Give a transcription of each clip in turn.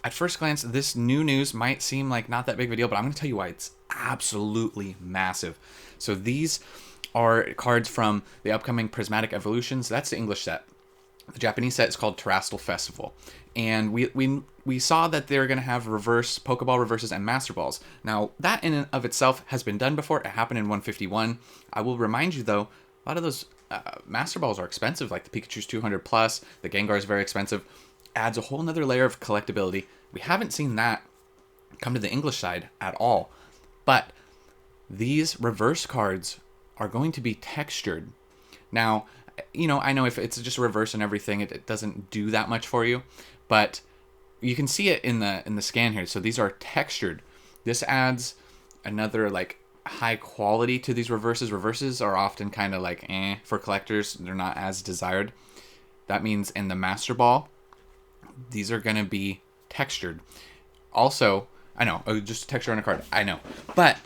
at first glance, this new news might seem like not that big of a deal, but I'm going to tell you why it's absolutely massive. So these are cards from the upcoming Prismatic Evolutions. That's the English set. The Japanese set is called Terastal Festival. And we saw that they're going to have reverse Pokeball reverses and Master Balls. Now, that in and of itself has been done before. It happened in 151. I will remind you, though, a lot of those Master Balls are expensive, like the Pikachu's 200 plus. The Gengar is very expensive. Adds a whole nother layer of collectability. We haven't seen that come to the English side at all. But these reverse cards are going to be textured. Now, I know if it's just a reverse and everything, it doesn't do that much for you, but you can see it in the scan here. So these are textured. This adds another like high quality to these reverses. Reverses are often kind of like for collectors. They're not as desired. That means in the Master Ball, these are going to be textured. Also, I know, just texture on a card. I know, but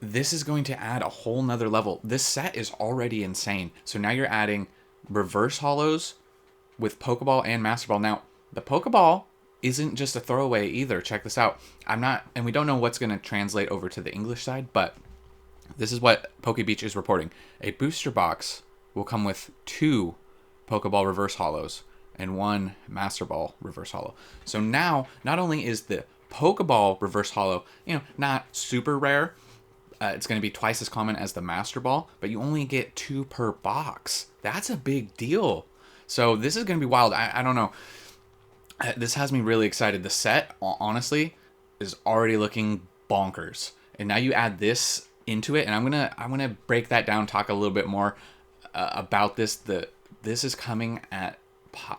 this is going to add a whole nother level. This set is already insane. So now you're adding reverse holos with Pokeball and Master Ball. Now, the Pokeball isn't just a throwaway either. Check this out. And we don't know what's going to translate over to the English side, but this is what PokeBeach is reporting. A booster box will come with 2 Pokeball reverse holos and 1 Master Ball reverse holo. So now, not only is the Pokeball reverse holo, not super rare, it's going to be twice as common as the Master Ball, but you only get 2 per box. That's a big deal. So this is going to be wild. I don't know. This has me really excited. The set, honestly, is already looking bonkers. And now you add this into it, and I'm gonna break that down, talk a little bit more about this. This is coming at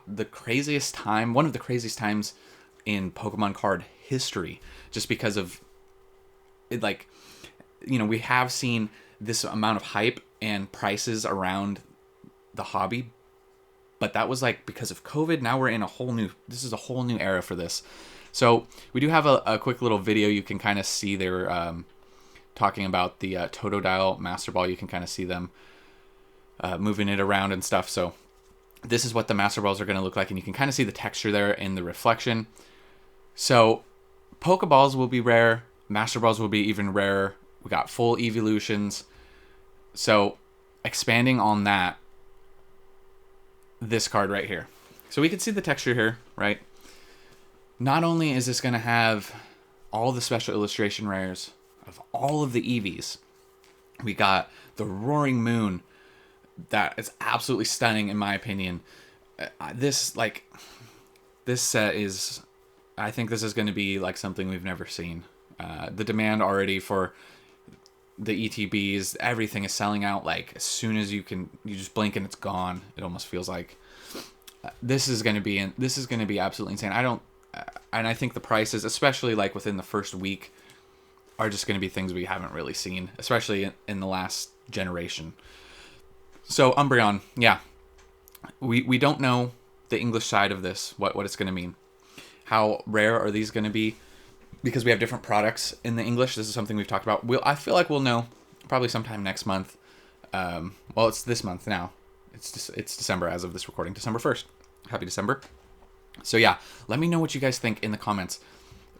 the craziest time, one of the craziest times in Pokemon card history, just because of it. Like, we have seen this amount of hype and prices around the hobby, but that was like because of COVID. Now we're in this is a whole new era for this. So we do have a quick little video. You can kind of see they were talking about the Totodile Master Ball. You can kind of see them moving it around and stuff. So this is what the Master Balls are going to look like, and you can kind of see the texture there in the reflection. So Pokeballs will be rare. Master Balls will be even rarer. We got full evolutions. So expanding on that, this card right here. So we can see the texture here, right? Not only is this going to have all the special illustration rares of all of the Eevees, we got the Roaring Moon that is absolutely stunning in my opinion. This set is, I think this is going to be like something we've never seen. The demand already for the ETBs, everything is selling out like as soon as you just blink and it's gone. It almost feels like this is going to be absolutely insane. And I think the prices, especially like within the first week, are just going to be things we haven't really seen, especially in the last generation. So Umbreon, yeah, we don't know the English side of this, what it's going to mean. How rare are these going to be? Because we have different products in the English. This is something we've talked about. I feel like we'll know probably sometime next month. Well, it's this month now. It's December as of this recording, December 1st. Happy December. So yeah, let me know what you guys think in the comments.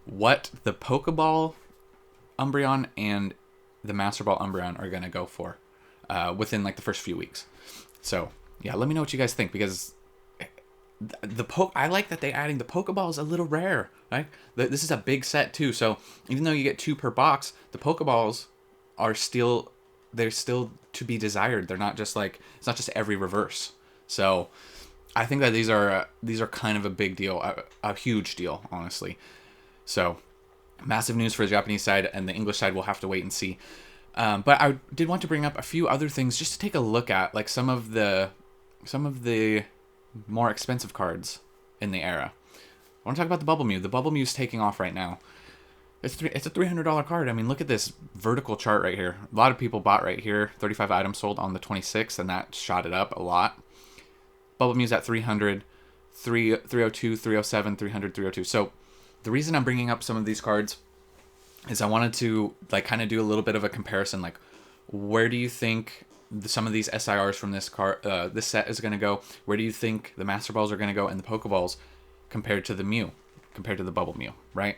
What the Pokeball Umbreon and the Master Ball Umbreon are going to go for within like the first few weeks. So yeah, let me know what you guys think, because I like that they're adding the Pokeballs a little rare, right? This is a big set too, so even though you get 2 per box, the Pokeballs they're still to be desired. They're not just like, it's not just every reverse. So I think that these are kind of a big deal, a huge deal, honestly. So massive news for the Japanese side, and the English side we'll have to wait and see. But I did want to bring up a few other things just to take a look at, like some of the more expensive cards in the era. I want to talk about the Bubble Mew. The Bubble Mew's taking off right now. It's a $300 card. I mean, look at this vertical chart right here. A lot of people bought right here. 35 items sold on the 26th, and that shot it up a lot. Bubble Mew's at 300, 302, 307, 300, 302. So the reason I'm bringing up some of these cards is I wanted to like kind of do a little bit of a comparison. Like, where do you think some of these SIRs from this set is going to go? Where do you think the Master Balls are going to go, and the Pokeballs compared to the Mew? compared to the Bubble Mew, right?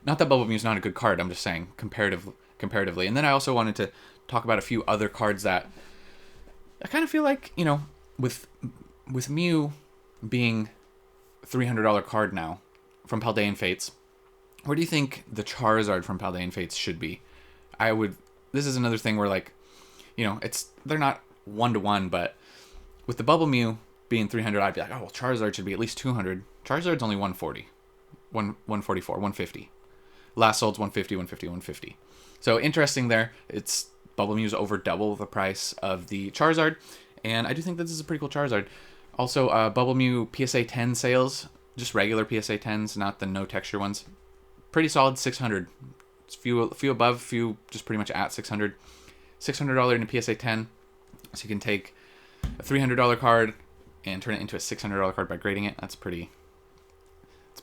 Not that Bubble Mew is not a good card. I'm just saying comparatively. And then I also wanted to talk about a few other cards that I kind of feel like, with Mew being $300 card now from Paldean Fates, where do you think the Charizard from Paldean Fates should be? This is another thing where, like, they're not 1-to-1, but with the Bubble Mew being 300, I'd be like, oh, well, Charizard should be at least 200. Charizard's only 140, 144, 150. Last sold's 150, 150, 150. So interesting there. It's Bubble Mew's over double the price of the Charizard, and I do think that this is a pretty cool Charizard. Also, Bubble Mew PSA 10 sales, just regular PSA 10s, not the no texture ones. Pretty solid, 600. It's few above, few just pretty much at 600. $600 in a PSA 10, so you can take a $300 card and turn it into a $600 card by grading it. It's pretty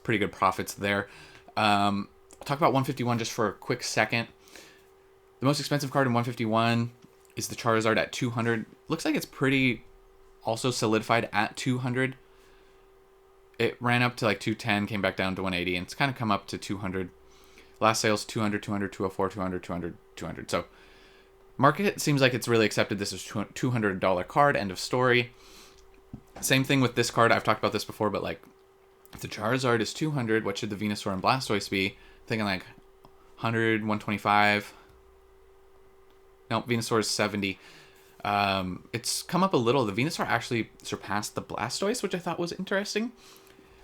good profits there. I'll talk about 151 just for a quick second. The most expensive card in 151 is the Charizard at 200. Looks like it's pretty also solidified at 200. It ran up to like 210, came back down to 180, and it's kind of come up to 200. Last sales 200, 200, 204, 200, 200, 200. So market seems like it's really accepted this is $200 card, end of story. Same thing with this card. I've talked about this before, but like if the Charizard is 200, what should the Venusaur and Blastoise be? Thinking like 100, 125. No, Venusaur is 70. It's come up a little. The Venusaur actually surpassed the Blastoise, which I thought was interesting.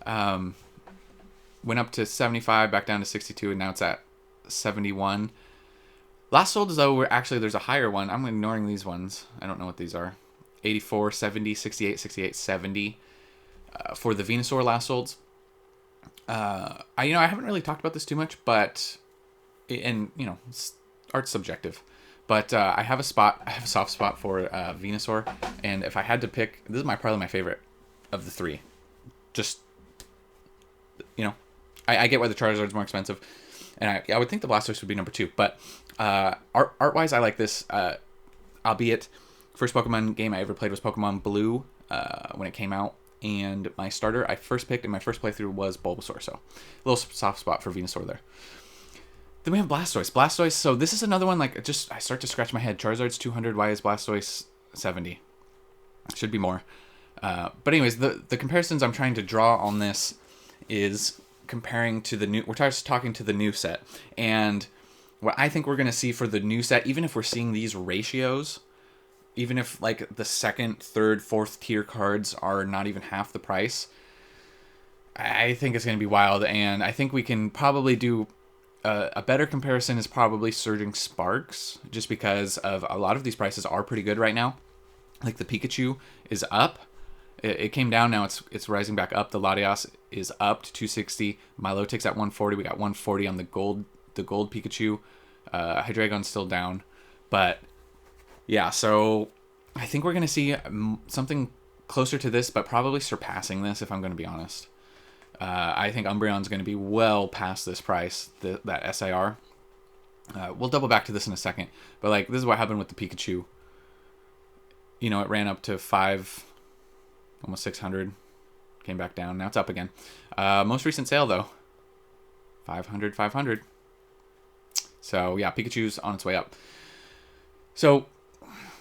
Went up to 75, back down to 62, and now it's at 71. Last sold, though, there's a higher one. I'm ignoring these ones. I don't know what these are. 84, 70, 68, 68, 70 for the Venusaur last solds. I haven't really talked about this too much, but art's subjective. But I have a soft spot for Venusaur, and if I had to pick, this is probably my favorite of the three. Just, I get why the Charizard's more expensive, and I would think the Blastoise would be number 2. But art-wise, I like this, albeit first Pokemon game I ever played was Pokemon Blue when it came out, and my starter I first picked in my first playthrough was Bulbasaur, so a little soft spot for Venusaur there. Then we have Blastoise. So this is another one, like, I start to scratch my head. Charizard's 200, why is Blastoise 70? Should be more. But anyways, the comparisons I'm trying to draw on this is comparing to the new... We're just talking to the new set. And what I think we're going to see for the new set, even if we're seeing these ratios, even if, like, the second, third, fourth tier cards are not even half the price, I think it's going to be wild. And I think we can probably do... a better comparison is probably Surging Sparks, just because of a lot of these prices are pretty good right now. Like the Pikachu is up. It came down, now it's rising back up. The Latias is up to 260. Milotic's at 140. We got 140 on the gold Pikachu. Hydreigon's still down. But yeah, so I think we're going to see something closer to this, but probably surpassing this, if I'm going to be honest. I think Umbreon's going to be well past this price, that SIR. We'll double back to this in a second. But, like, this is what happened with the Pikachu. It ran up to 5, almost 600. Came back down. Now it's up again. Most recent sale, though. 500, 500. So, yeah, Pikachu's on its way up. So,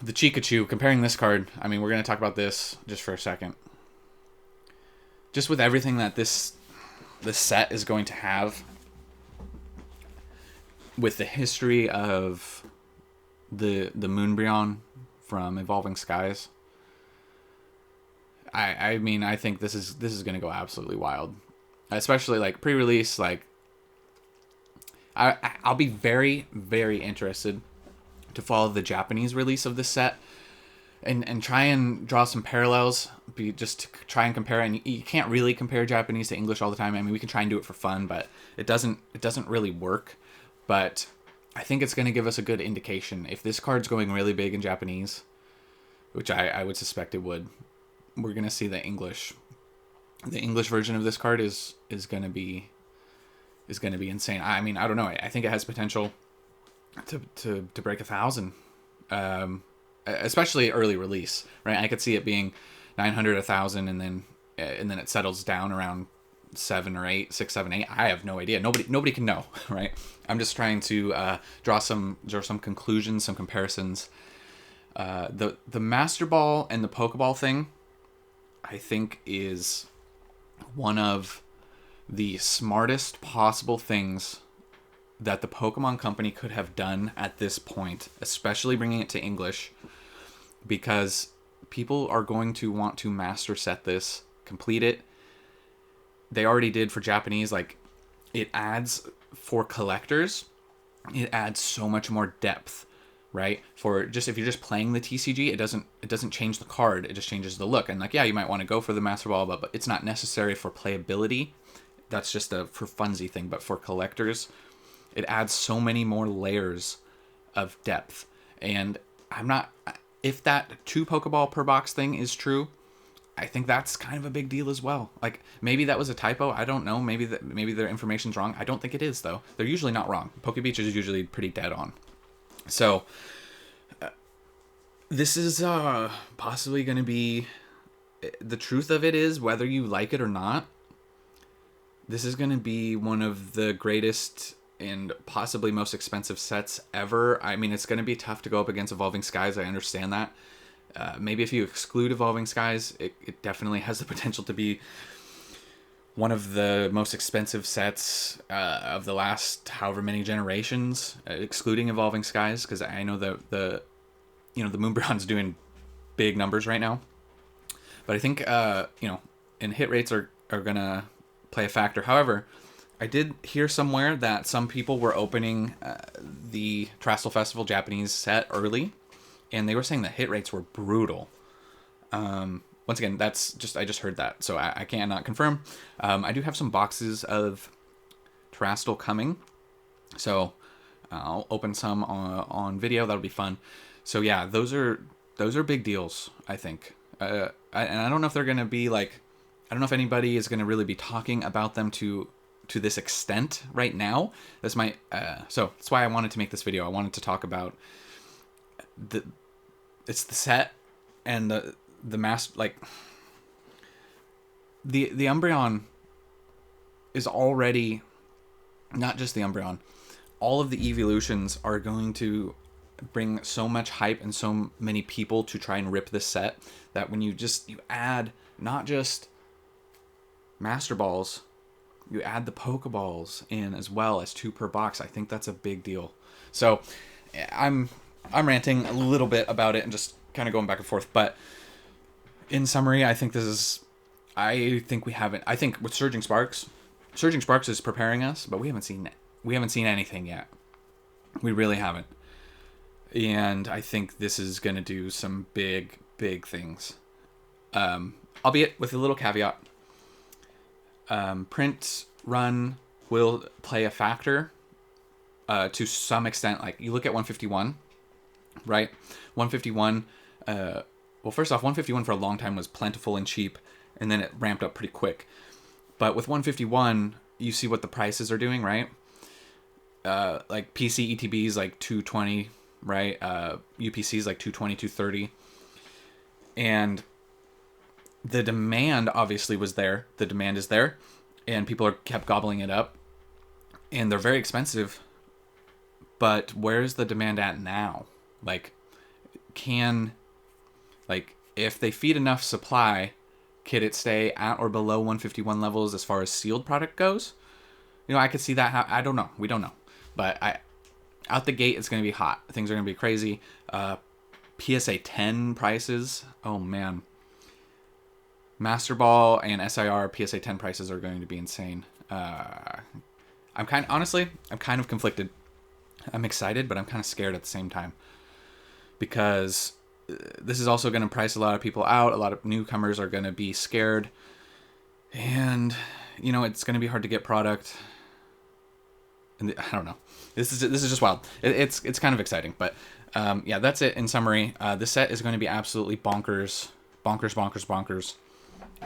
the Chikachu, comparing this card, I mean, we're going to talk about this just for a second. Just with everything that this set is going to have, with the history of the Moonbreon from Evolving Skies, I mean, I think this is going to go absolutely wild, especially like pre-release. Like, I'll be very, very interested to follow the Japanese release of this set. And try and draw some parallels, just to try and compare. And you can't really compare Japanese to English all the time. I mean, we can try and do it for fun, but it doesn't really work. But I think it's going to give us a good indication. If this card's going really big in Japanese, which I would suspect it would, we're going to see the English version of this card is going to be insane. I mean, I don't know. I think it has potential to break 1,000. Especially early release, right? I could see it being 900, 1,000, and then it settles down around 7 or 8, 6, 7, 8. I have no idea. Nobody can know, right? I'm just trying to draw some conclusions, some comparisons. The Master Ball and the Pokeball thing, I think, is one of the smartest possible things that the Pokemon Company could have done at this point, especially bringing it to English, because people are going to want to master set this, complete it. They already did for Japanese. Like, it adds, for collectors, it adds so much more depth, right? For just, if you're just playing the TCG, it doesn't change the card, it just changes the look. And like, yeah, you might want to go for the Master Ball, but it's not necessary for playability. That's just a for funsy thing. But for collectors, it adds so many more layers of depth. And if that 2 Pokeball per box thing is true, I think that's kind of a big deal as well. Like, maybe that was a typo. I don't know. Maybe their information's wrong. I don't think it is, though. They're usually not wrong. PokeBeach is usually pretty dead on. So, this is possibly going to be... The truth of it is, whether you like it or not, this is going to be one of the greatest and possibly most expensive sets ever. I mean, it's going to be tough to go up against Evolving Skies. I understand that. Maybe if you exclude Evolving Skies, it definitely has the potential to be one of the most expensive sets of the last however many generations, excluding Evolving Skies, because I know the Moonbrion's doing big numbers right now. But I think and hit rates are gonna play a factor. However, I did hear somewhere that some people were opening the Terastal Festival Japanese set early, and they were saying the hit rates were brutal. Once again, I just heard that, so I cannot confirm. I do have some boxes of Terastal coming, so I'll open some on video. That'll be fun. So yeah, those are big deals, I think. And I don't know if they're gonna be like, I don't know if anybody is gonna really be talking about them to this extent right now. This might so that's why I wanted to make this video. I wanted to talk about the set and the mass, like the Umbreon is already, not just the Umbreon, all of the evolutions are going to bring so much hype and so many people to try and rip this set, that when you add not just Master Balls, you add the Pokeballs in as well as 2 per box. I think that's a big deal. So I'm ranting a little bit about it and just kind of going back and forth, but in summary, I think with Surging Sparks is preparing us, but we haven't seen anything yet. We really haven't. And I think this is going to do some big things. Albeit with a little caveat. Print run will play a factor to some extent. Like, you look at 151, right? 151, well, first off, 151 for a long time was plentiful and cheap, and then it ramped up pretty quick. But with 151, you see what the prices are doing, right? Like PC ETBs like 220, right? UPCs like 220, 230. And the demand obviously was there. The demand is there, and people kept gobbling it up, and they're very expensive. But where's the demand at now? Like, if they feed enough supply, could it stay at or below 151 levels as far as sealed product goes? I could see that. I don't know. We don't know. But out the gate, it's going to be hot. Things are going to be crazy. PSA 10 prices. Oh, man. Master Ball and SIR PSA 10 prices are going to be insane. I'm kind of conflicted. I'm excited, but I'm kind of scared at the same time, because this is also going to price a lot of people out. A lot of newcomers are going to be scared, and it's going to be hard to get product. And I don't know. This is just wild. It's kind of exciting, but yeah, that's it in summary. The set is going to be absolutely bonkers.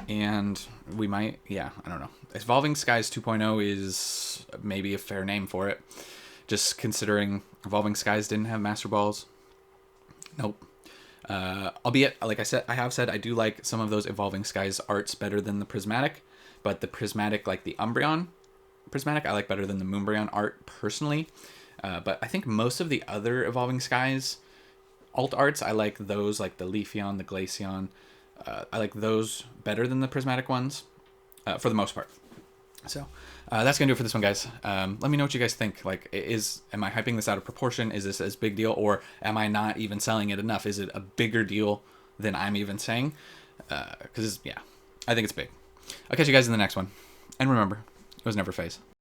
And we might, I don't know. Evolving Skies 2.0 is maybe a fair name for it, just considering Evolving Skies didn't have Master Balls. Nope. Albeit, like I have said, I do like some of those Evolving Skies arts better than the Prismatic, but the Prismatic, like the Umbreon Prismatic, I like better than the Moonbreon art personally. But I think most of the other Evolving Skies alt arts, I like those, like the Leafeon, the Glaceon. I like those better than the Prismatic ones for the most part. So that's gonna do it for this one, guys. Let me know what you guys think. Like, am I hyping this out of proportion? Is this as big deal, or am I not even selling it enough? Is it a bigger deal than I'm even saying? Because yeah, I think it's big. I'll catch you guys in the next one, and remember, it was never phase.